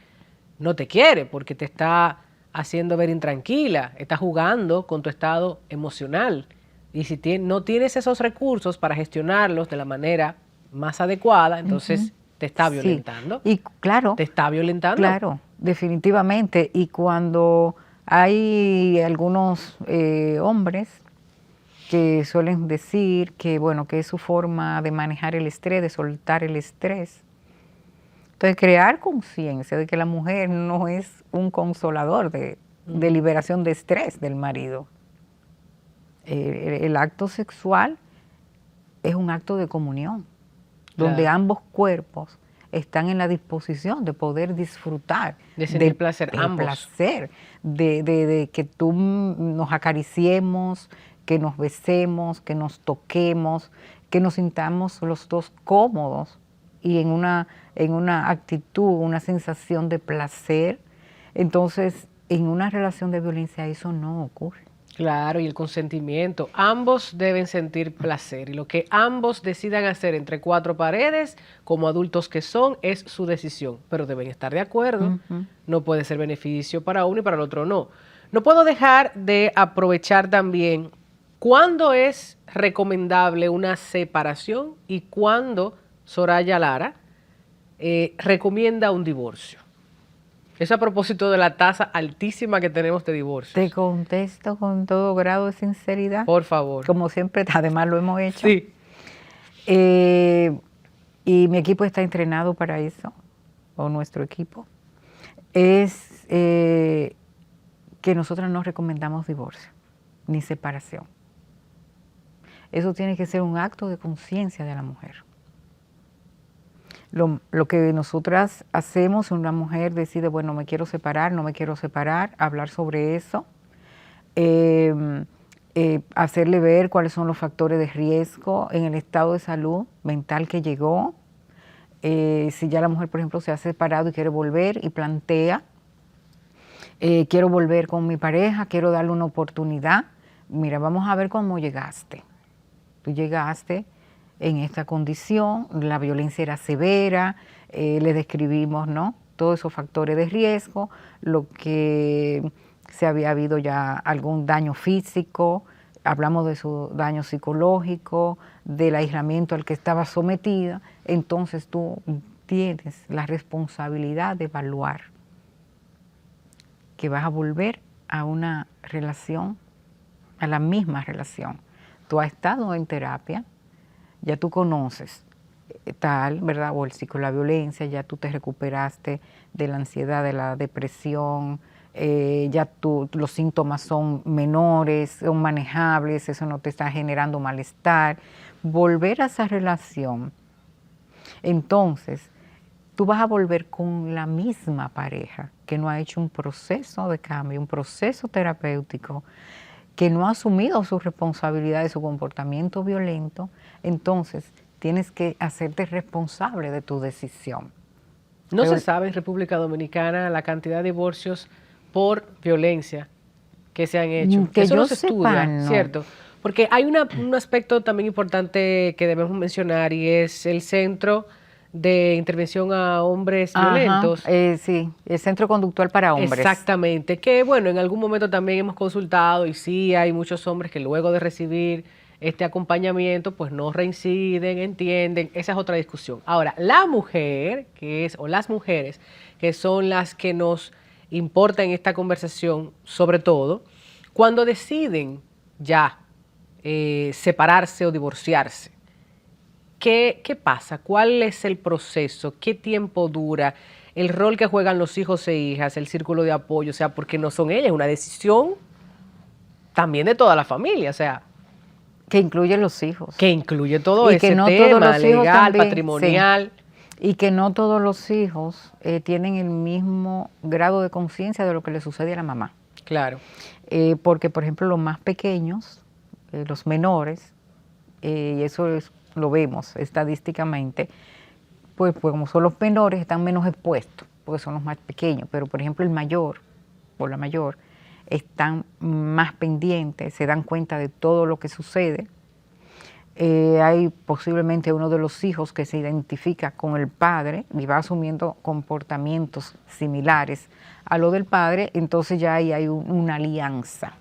no te quiere, porque te está haciendo ver intranquila, está jugando con tu estado emocional. Y si no tienes esos recursos para gestionarlos de la manera más adecuada, entonces uh-huh. te está violentando. Sí. Y claro. Te está violentando. Claro, definitivamente. Y cuando hay algunos hombres que suelen decir que, bueno, que es su forma de manejar el estrés, de soltar el estrés. Entonces, crear conciencia de que la mujer no es un consolador de liberación de estrés del marido. El acto sexual es un acto de comunión, donde Claro. ambos cuerpos están en la disposición de poder disfrutar De sentir placer, del ambos. placer, de que tú nos acariciemos, que nos besemos, que nos toquemos, que nos sintamos los dos cómodos y en una actitud, una sensación de placer. Entonces, en una relación de violencia eso no ocurre. Claro, y el consentimiento. Ambos deben sentir placer y lo que ambos decidan hacer entre cuatro paredes, como adultos que son, es su decisión, pero deben estar de acuerdo. No puede ser beneficio para uno y para el otro no. No puedo dejar de aprovechar también cuándo es recomendable una separación y cuándo Soraya Lara recomienda un divorcio. Eso a propósito de la tasa altísima que tenemos de divorcios. Te contesto con todo grado de sinceridad. Por favor. Como siempre, además lo hemos hecho. Sí. Y mi equipo está entrenado para eso, o nuestro equipo. Es que nosotros no recomendamos divorcio, ni separación. Eso tiene que ser un acto de conciencia de la mujer. Lo que nosotras hacemos, una mujer decide, bueno, me quiero separar, no me quiero separar, hablar sobre eso, hacerle ver cuáles son los factores de riesgo en el estado de salud mental que llegó, si ya la mujer, por ejemplo, se ha separado y quiere volver y plantea, quiero volver con mi pareja, quiero darle una oportunidad, mira, vamos a ver cómo llegaste. Tú llegaste en esta condición, la violencia era severa, le describimos, ¿no?, todos esos factores de riesgo, lo que se había habido ya algún daño físico, hablamos de su daño psicológico, del aislamiento al que estaba sometida, entonces tú tienes la responsabilidad de evaluar que vas a volver a una relación, a la misma relación. Tú has estado en terapia, ya tú conoces tal, ¿verdad? O el ciclo de la violencia, ya tú te recuperaste de la ansiedad, de la depresión, ya los síntomas son menores, son manejables, eso no te está generando malestar. Volver a esa relación, entonces, tú vas a volver con la misma pareja que no ha hecho un proceso de cambio, un proceso terapéutico, que no ha asumido su responsabilidad de su comportamiento violento, entonces tienes que hacerte responsable de tu decisión. No se sabe en República Dominicana la cantidad de divorcios por violencia que se han hecho. Que eso yo no se estudia, sepa, no. ¿cierto? Porque hay un aspecto también importante que debemos mencionar y es el Centro de Intervención a Hombres Violentos. Sí, el Centro Conductual para Hombres. Exactamente, que bueno, en algún momento también hemos consultado y sí hay muchos hombres que luego de recibir este acompañamiento pues no reinciden, entienden, esa es otra discusión. Ahora, la mujer, o las mujeres, que son las que nos importa en esta conversación, sobre todo, cuando deciden ya separarse o divorciarse, ¿qué pasa? ¿Cuál es el proceso? ¿Qué tiempo dura? El rol que juegan los hijos e hijas, el círculo de apoyo, o sea, porque no son ellas, es una decisión también de toda la familia, o sea. Que incluye los hijos. Que incluye todo y ese que no tema todos los hijos legal, también, patrimonial. Sí. Y que no todos los hijos tienen el mismo grado de conciencia de lo que le sucede a la mamá. Claro. Porque, por ejemplo, los más pequeños, los menores, y eso lo vemos estadísticamente, pues como son los menores, están menos expuestos, porque son los más pequeños. Pero, por ejemplo, el mayor o la mayor están más pendientes, se dan cuenta de todo lo que sucede. Hay posiblemente uno de los hijos que se identifica con el padre y va asumiendo comportamientos similares a lo del padre, entonces ya ahí hay una alianza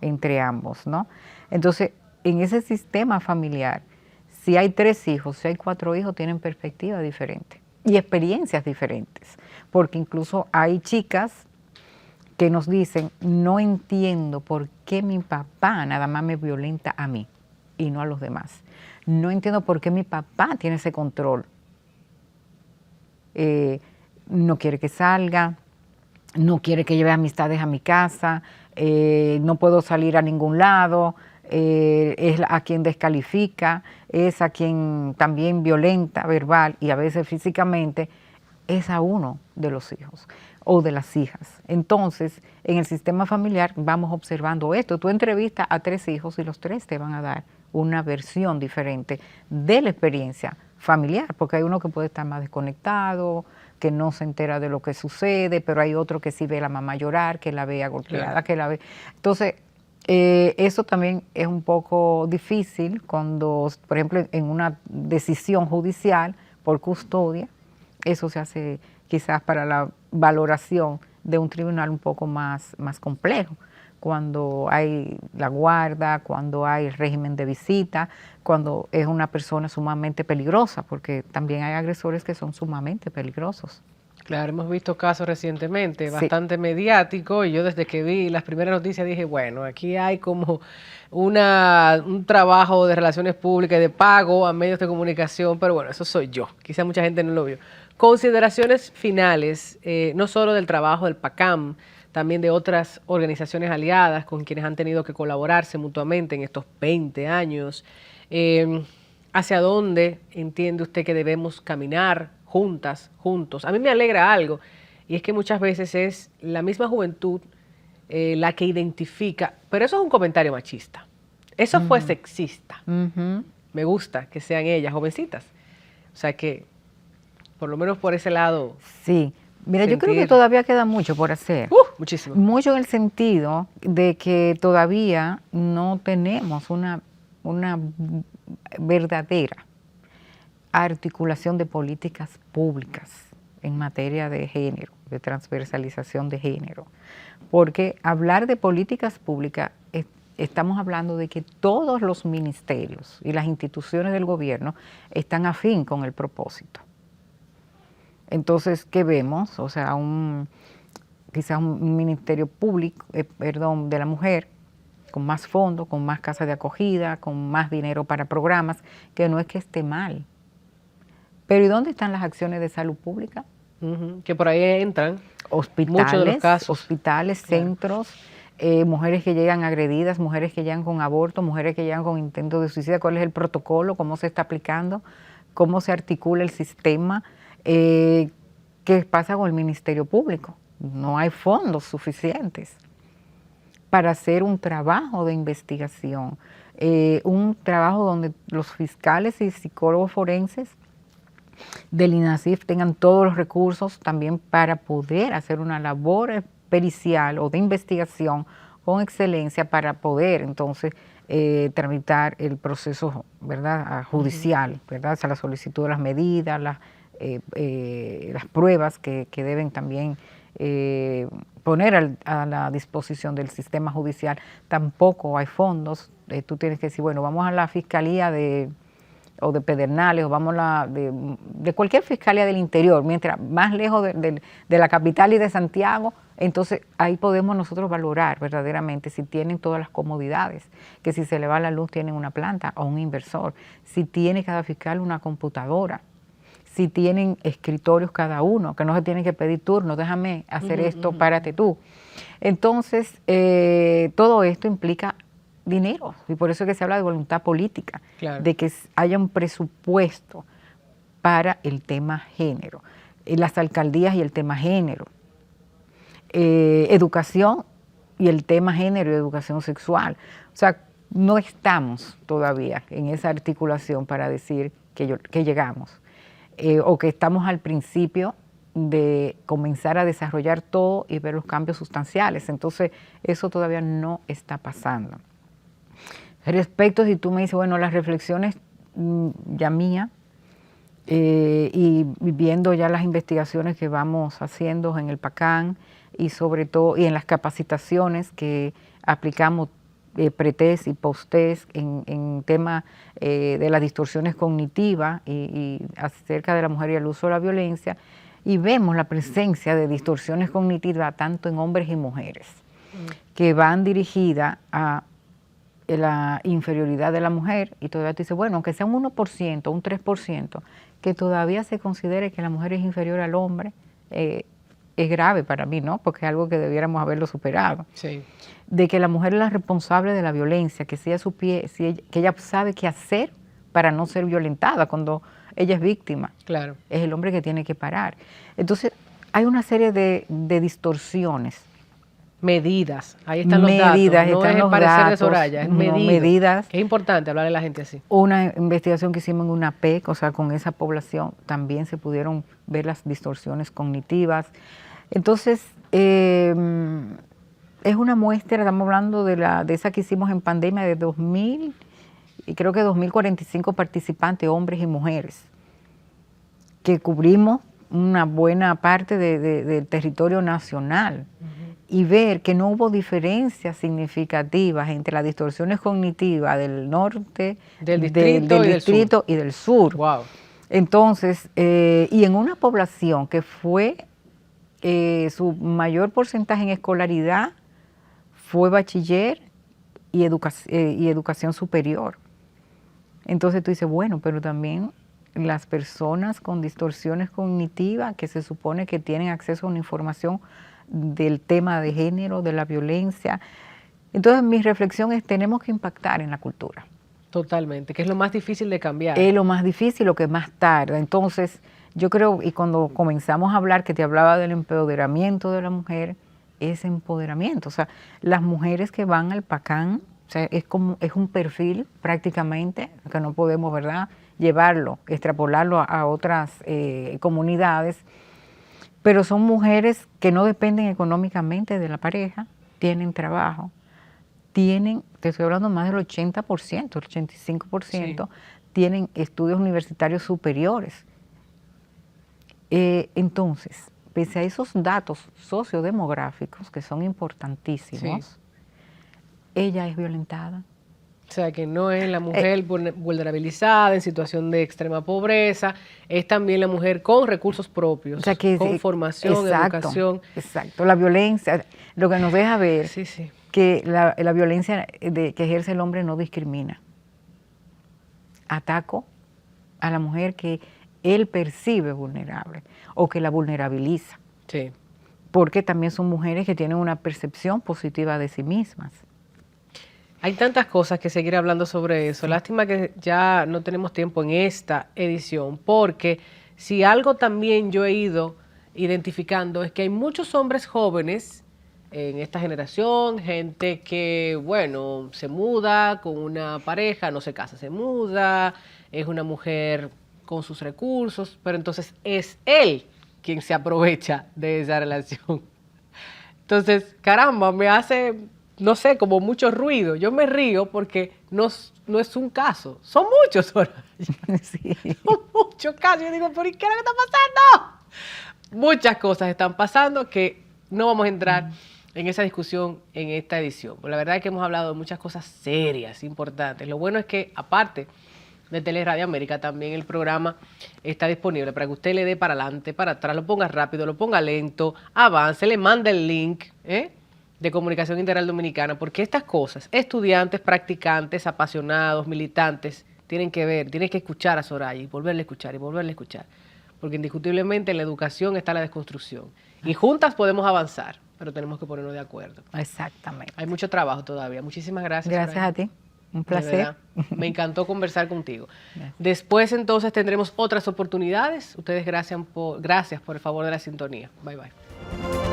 entre ambos, ¿no? Entonces, en ese sistema familiar, si hay 3 hijos, si hay 4 hijos, tienen perspectivas diferentes y experiencias diferentes, porque incluso hay chicas que nos dicen, no entiendo por qué mi papá nada más me violenta a mí y no a los demás. No entiendo por qué mi papá tiene ese control. No quiere que salga, no quiere que lleve amistades a mi casa, no puedo salir a ningún lado, es a quien descalifica, es a quien también violenta verbal y a veces físicamente, es a uno de los hijos o de las hijas. Entonces, en el sistema familiar vamos observando esto. Tú entrevistas a 3 hijos y los 3 te van a dar una versión diferente de la experiencia familiar, porque hay uno que puede estar más desconectado, que no se entera de lo que sucede, pero hay otro que sí ve a la mamá llorar, que la ve golpeada, claro, que la ve. Entonces, eso también es un poco difícil cuando, por ejemplo, en una decisión judicial por custodia, eso se hace quizás para la valoración de un tribunal un poco más complejo, cuando hay la guarda, cuando hay régimen de visita, cuando es una persona sumamente peligrosa, porque también hay agresores que son sumamente peligrosos. Claro, hemos visto casos recientemente, bastante mediáticos, y yo desde que vi las primeras noticias dije, bueno, aquí hay como un trabajo de relaciones públicas y de pago a medios de comunicación, pero bueno, eso soy yo, quizá mucha gente no lo vio. Consideraciones finales, no solo del trabajo del PACAM, también de otras organizaciones aliadas con quienes han tenido que colaborarse mutuamente en estos 20 años. ¿Hacia dónde entiende usted que debemos caminar juntas, juntos? A mí me alegra algo, y es que muchas veces es la misma juventud la que identifica, pero eso es un comentario machista. Eso fue sexista. Me gusta que sean ellas, jovencitas. O sea que, por lo menos por ese lado. Sí. Mira, yo creo que todavía queda mucho por hacer. Muchísimo. Mucho en el sentido de que todavía no tenemos una verdadera articulación de políticas públicas en materia de género, de transversalización de género. Porque hablar de políticas públicas, estamos hablando de que todos los ministerios y las instituciones del gobierno están afín con el propósito. Entonces, ¿qué vemos? O sea, quizás un ministerio público, de la mujer, con más fondos, con más casas de acogida, con más dinero para programas, que no es que esté mal. Pero ¿y dónde están las acciones de salud pública? Que por ahí entran hospitales, muchos de los casos. Hospitales, centros, mujeres que llegan agredidas, mujeres que llegan con aborto, mujeres que llegan con intentos de suicidio. ¿Cuál es el protocolo? ¿Cómo se está aplicando? ¿Cómo se articula el sistema? ¿Qué pasa con el Ministerio Público? No hay fondos suficientes para hacer un trabajo de investigación, un trabajo donde los fiscales y psicólogos forenses del INASIF tengan todos los recursos también para poder hacer una labor pericial o de investigación con excelencia para poder entonces tramitar el proceso, ¿verdad?, judicial, ¿verdad?, o sea, la solicitud de las medidas, las pruebas que deben también poner a la disposición del sistema judicial. Tampoco hay fondos. Tú tienes que decir, bueno, vamos a la fiscalía o de Pedernales, o vamos de cualquier fiscalía del interior, mientras más lejos de la capital y de Santiago, entonces ahí podemos nosotros valorar verdaderamente si tienen todas las comodidades, que si se le va la luz tienen una planta o un inversor, si tiene cada fiscal una computadora, si tienen escritorios cada uno, que no se tienen que pedir turno, déjame hacer esto, párate tú. Entonces, todo esto implica dinero, y por eso es que se habla de voluntad política, claro, de que haya un presupuesto para el tema género, las alcaldías y el tema género, educación y el tema género y educación sexual. O sea, no estamos todavía en esa articulación para decir que llegamos. O que estamos al principio de comenzar a desarrollar todo y ver los cambios sustanciales. Entonces, eso todavía no está pasando. Respecto, si tú me dices, bueno, las reflexiones ya mías, y viendo ya las investigaciones que vamos haciendo en el PACAM y sobre todo, y en las capacitaciones que aplicamos pre-test y post-test en tema de las distorsiones cognitivas y acerca de la mujer y el uso de la violencia, y vemos la presencia de distorsiones cognitivas tanto en hombres y mujeres, que van dirigidas a la inferioridad de la mujer, y todavía te dice, bueno, aunque sea un 1%, un 3%, que todavía se considere que la mujer es inferior al hombre, es grave para mí, ¿no? Porque es algo que debiéramos haberlo superado. Sí. De que la mujer es la responsable de la violencia, que si que ella sabe qué hacer para no ser violentada cuando ella es víctima. Claro. Es el hombre que tiene que parar. Entonces, hay una serie de distorsiones. Medidas, ahí están los datos, no es el parecer de Soraya, es medidas. Es importante hablarle a la gente así. Una investigación que hicimos en una PEC, o sea, con esa población, también se pudieron ver las distorsiones cognitivas. Entonces, es una muestra, estamos hablando de esa que hicimos en pandemia de 2000, y creo que 2045 participantes, hombres y mujeres, que cubrimos una buena parte del territorio nacional. Y ver que no hubo diferencias significativas entre las distorsiones cognitivas del norte, del distrito y del sur. Wow. Entonces, y en una población que fue su mayor porcentaje en escolaridad fue bachiller y educación superior. Entonces tú dices, bueno, pero también las personas con distorsiones cognitivas que se supone que tienen acceso a una información del tema de género, de la violencia. Entonces mi reflexión es, tenemos que impactar en la cultura. Totalmente, que es lo más difícil de cambiar. Es lo más difícil, lo que más tarda. Entonces yo creo, y cuando comenzamos a hablar, que te hablaba del empoderamiento de la mujer, es empoderamiento. O sea, las mujeres que van al PACAM, o sea, es un perfil prácticamente, que no podemos, ¿verdad?, llevarlo, extrapolarlo a otras comunidades, pero son mujeres que no dependen económicamente de la pareja, tienen trabajo, te estoy hablando más del 80%, el 85%, sí, tienen estudios universitarios superiores. Entonces, pese a esos datos sociodemográficos que son importantísimos, sí, ella es violentada. O sea, que no es la mujer vulnerabilizada, en situación de extrema pobreza, es también la mujer con recursos propios, o sea, con formación, exacto, educación. Exacto, la violencia, lo que nos deja ver, sí, sí, que la violencia que ejerce el hombre no discrimina. Ataco a la mujer que él percibe vulnerable o que la vulnerabiliza. Sí. Porque también son mujeres que tienen una percepción positiva de sí mismas. Hay tantas cosas que seguir hablando sobre eso. Lástima que ya no tenemos tiempo en esta edición, porque si algo también yo he ido identificando es que hay muchos hombres jóvenes en esta generación, gente que, bueno, se muda con una pareja, no se casa, se muda, es una mujer con sus recursos, pero entonces es él quien se aprovecha de esa relación. Entonces, caramba, me hace, no sé, como mucho ruido. Yo me río porque no es un caso. Son muchos, Soraya. Sí. Son muchos casos. Yo digo, ¿pero qué es lo que está pasando? Muchas cosas están pasando que no vamos a entrar en esa discusión en esta edición. Pero la verdad es que hemos hablado de muchas cosas serias, importantes. Lo bueno es que, aparte de Teleradio América, también el programa está disponible para que usted le dé para adelante, para atrás, lo ponga rápido, lo ponga lento, avance, le mande el link, de Comunicación Integral Dominicana, porque estas cosas, estudiantes, practicantes, apasionados, militantes, tienen que ver, tienen que escuchar a Soraya y volverle a escuchar y volverle a escuchar, porque indiscutiblemente en la educación está la desconstrucción y juntas podemos avanzar, pero tenemos que ponernos de acuerdo. Exactamente. Hay mucho trabajo todavía. Muchísimas gracias. Gracias, Soraya. A ti. Un placer. Me encantó conversar contigo. Gracias. Después entonces tendremos otras oportunidades. Ustedes gracias por el favor de la sintonía. Bye, bye.